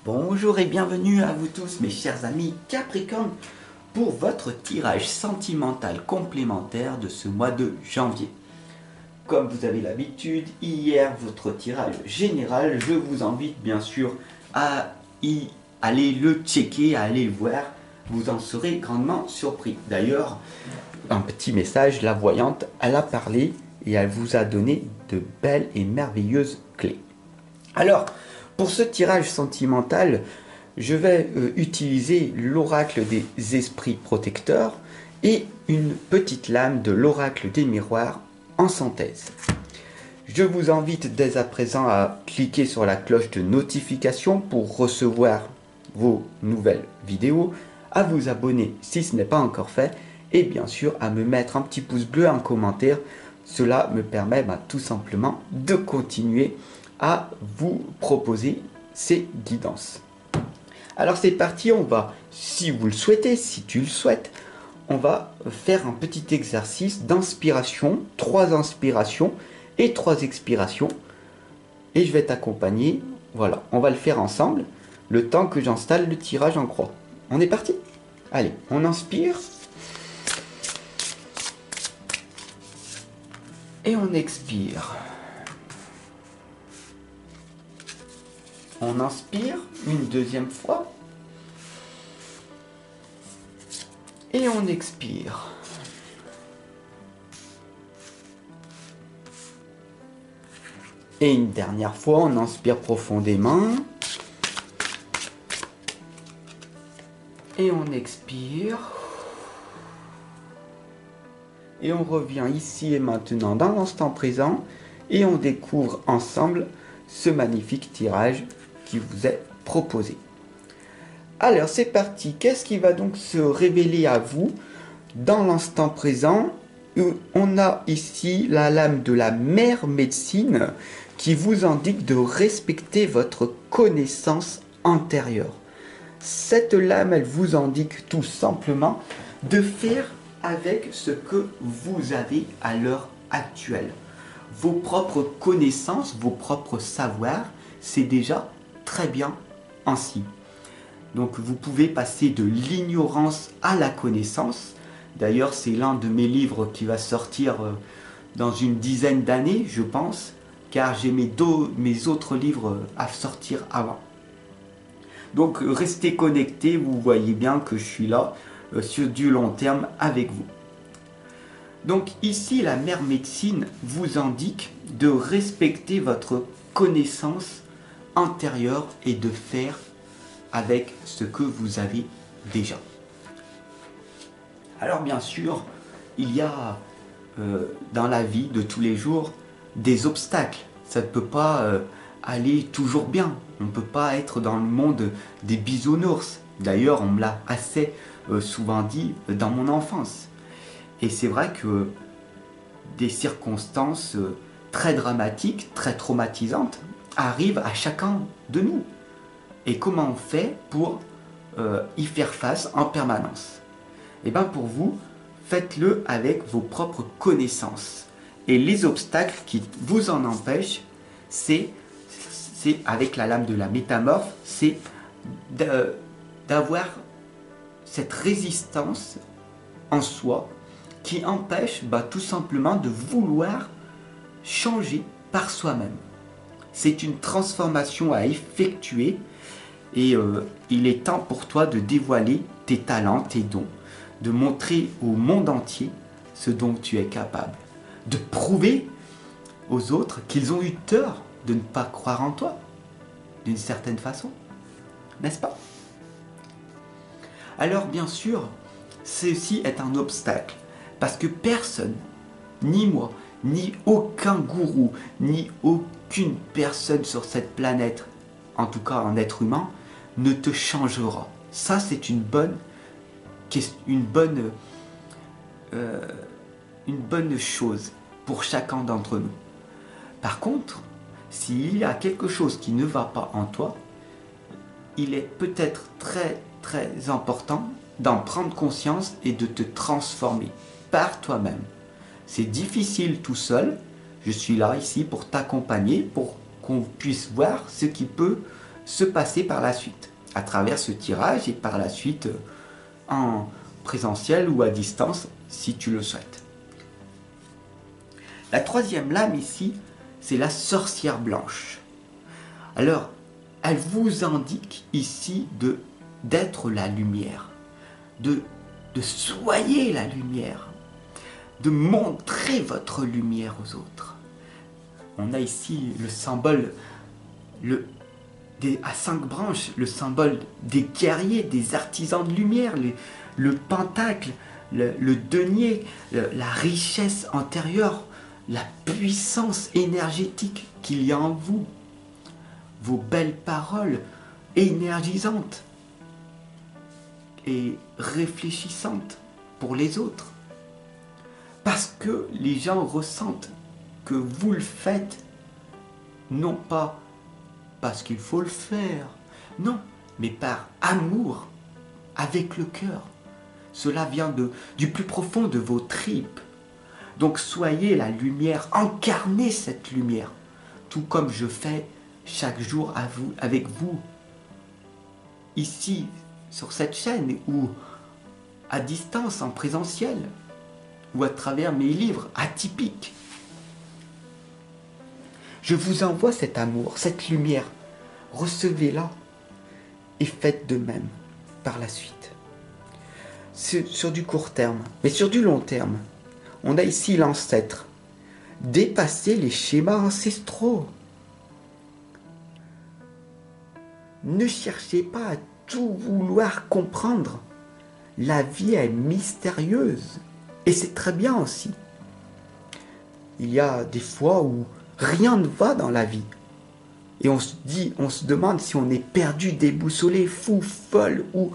Bonjour et bienvenue à vous tous mes chers amis Capricorne pour votre tirage sentimental complémentaire de ce mois de janvier. Comme vous avez l'habitude, hier votre tirage général, je vous invite bien sûr à y aller le checker, à aller le voir, vous en serez grandement surpris. D'ailleurs, un petit message, la voyante, elle a parlé et elle vous a donné de belles et merveilleuses clés. Alors, pour ce tirage sentimental, je vais utiliser l'oracle des esprits protecteurs et une petite lame de l'oracle des miroirs en synthèse. Je vous invite dès à présent à cliquer sur la cloche de notification pour recevoir vos nouvelles vidéos, à vous abonner si ce n'est pas encore fait et bien sûr à me mettre un petit pouce bleu en commentaire. Cela me permet tout simplement de continuer à vous proposer ces guidances. Alors c'est parti, on va, si vous le souhaitez, si tu le souhaites, on va faire un petit exercice d'inspiration, 3 inspirations et 3 expirations. Et je vais t'accompagner, voilà, on va le faire ensemble, le temps que j'installe le tirage en croix. On est parti? Allez, on inspire. Et on expire. On inspire une deuxième fois. Et on expire. Et une dernière fois, on inspire profondément. Et on expire. Et on revient ici et maintenant dans l'instant présent. Et on découvre ensemble ce magnifique tirage qui vous est proposé. Alors c'est parti, qu'est-ce qui va donc se révéler à vous dans l'instant présent? On a ici la lame de la mère médecine qui vous indique de respecter votre connaissance antérieure. Cette lame, elle vous indique tout simplement de faire avec ce que vous avez à l'heure actuelle. Vos propres connaissances, vos propres savoirs, c'est déjà très bien ainsi. Donc vous pouvez passer de l'ignorance à la connaissance. D'ailleurs, c'est l'un de mes livres qui va sortir dans une dizaine d'années, je pense, car j'ai mes autres livres à sortir avant. Donc restez connectés, vous voyez bien que je suis là sur du long terme avec vous. Donc ici, la mère médecine vous indique de respecter votre connaissance antérieure et de faire avec ce que vous avez déjà. Alors bien sûr, il y a dans la vie de tous les jours des obstacles. Ça ne peut pas aller toujours bien. On ne peut pas être dans le monde des bisounours. D'ailleurs, on me l'a assez souvent dit dans mon enfance. Et c'est vrai que des circonstances très dramatiques, très traumatisantes arrivent à chacun de nous. Et comment on fait pour y faire face en permanence? Et bien pour vous, faites-le avec vos propres connaissances. Et les obstacles qui vous en empêchent, c'est avec la lame de la métamorphe, c'est d'avoir cette résistance en soi qui empêche tout simplement de vouloir changer par soi-même. C'est une transformation à effectuer et il est temps pour toi de dévoiler tes talents, tes dons, de montrer au monde entier ce dont tu es capable, de prouver aux autres qu'ils ont eu tort de ne pas croire en toi, d'une certaine façon, n'est-ce pas? Alors bien sûr, ceci est un obstacle, parce que personne, ni moi, ni aucun gourou, ni aucune personne sur cette planète, en tout cas un être humain, ne te changera. Ça, c'est une bonne chose pour chacun d'entre nous. Par contre, s'il y a quelque chose qui ne va pas en toi, il est peut-être très très important d'en prendre conscience et de te transformer par toi-même. C'est difficile tout seul. Je suis là ici pour t'accompagner, pour qu'on puisse voir ce qui peut se passer par la suite, à travers ce tirage et par la suite en présentiel ou à distance si tu le souhaites. La troisième lame ici, c'est la sorcière blanche. Alors, elle vous indique ici d'être la lumière, de soyer la lumière, de montrer votre lumière aux autres. On a ici le symbole, à 5 branches, le symbole des guerriers, des artisans de lumière, le pentacle, le denier, la richesse intérieure, la puissance énergétique qu'il y a en vous, vos belles paroles énergisantes et réfléchissantes pour les autres. Parce que les gens ressentent que vous le faites, non pas parce qu'il faut le faire, non, mais par amour, avec le cœur. Cela vient du plus profond de vos tripes. Donc soyez la lumière, incarnez cette lumière, tout comme je fais chaque jour avec vous, ici, sur cette chaîne, ou à distance, en présentiel, ou à travers mes livres atypiques. Je vous envoie cet amour, cette lumière, recevez-la et faites de même par la suite. Sur du court terme, mais sur du long terme, on a ici l'ancêtre. Dépassez les schémas ancestraux. Ne cherchez pas à tout vouloir comprendre. La vie est mystérieuse. Et c'est très bien aussi. Il y a des fois où rien ne va dans la vie. Et on se demande si on est perdu, déboussolé, fou, folle ou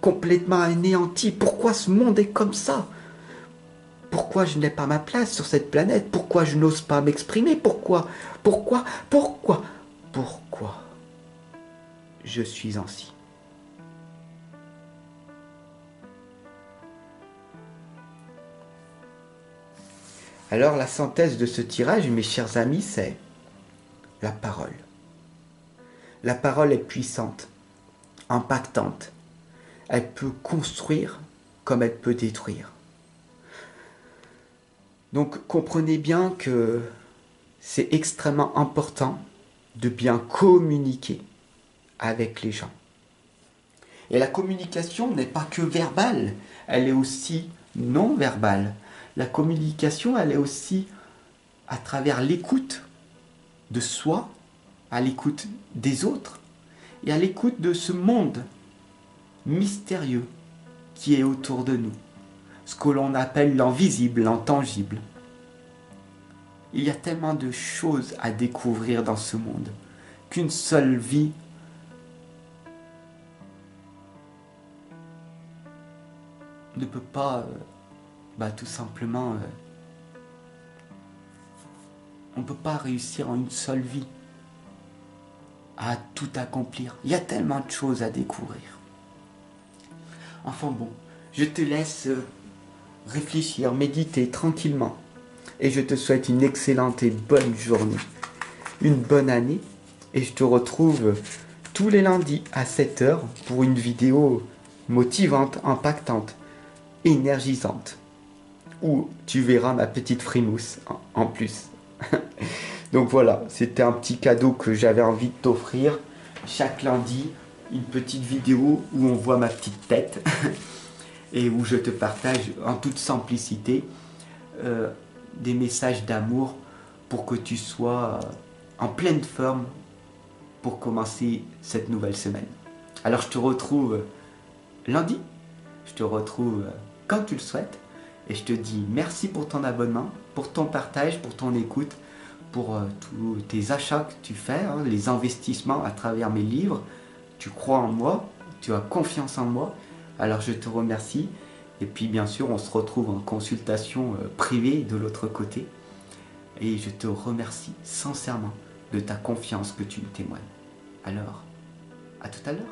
complètement anéanti. Pourquoi ce monde est comme ça? Pourquoi je n'ai pas ma place sur cette planète? Pourquoi je n'ose pas m'exprimer? Pourquoi je suis ainsi? Alors la synthèse de ce tirage, mes chers amis, c'est la parole. La parole est puissante, impactante. Elle peut construire comme elle peut détruire. Donc comprenez bien que c'est extrêmement important de bien communiquer avec les gens. Et la communication n'est pas que verbale, elle est aussi non verbale. La communication, elle est aussi à travers l'écoute de soi, à l'écoute des autres et à l'écoute de ce monde mystérieux qui est autour de nous, ce que l'on appelle l'invisible, l'intangible. Il y a tellement de choses à découvrir dans ce monde qu'une seule vie ne peut pas, tout simplement, on ne peut pas réussir en une seule vie à tout accomplir. Il y a tellement de choses à découvrir. Enfin bon, je te laisse réfléchir, méditer tranquillement. Et je te souhaite une excellente et bonne journée, une bonne année. Et je te retrouve tous les lundis à 7 h pour une vidéo motivante, impactante, énergisante. Où tu verras ma petite frimousse en plus. Donc voilà, c'était un petit cadeau que j'avais envie de t'offrir. Chaque lundi, une petite vidéo où on voit ma petite tête et où je te partage en toute simplicité des messages d'amour pour que tu sois en pleine forme pour commencer cette nouvelle semaine. Alors je te retrouve lundi, je te retrouve quand tu le souhaites et je te dis merci pour ton abonnement, pour ton partage, pour ton écoute, pour tous tes achats que tu fais, les investissements à travers mes livres. Tu crois en moi, tu as confiance en moi, alors je te remercie. Et puis bien sûr, on se retrouve en consultation privée de l'autre côté. Et je te remercie sincèrement de ta confiance que tu me témoignes. Alors, à tout à l'heure.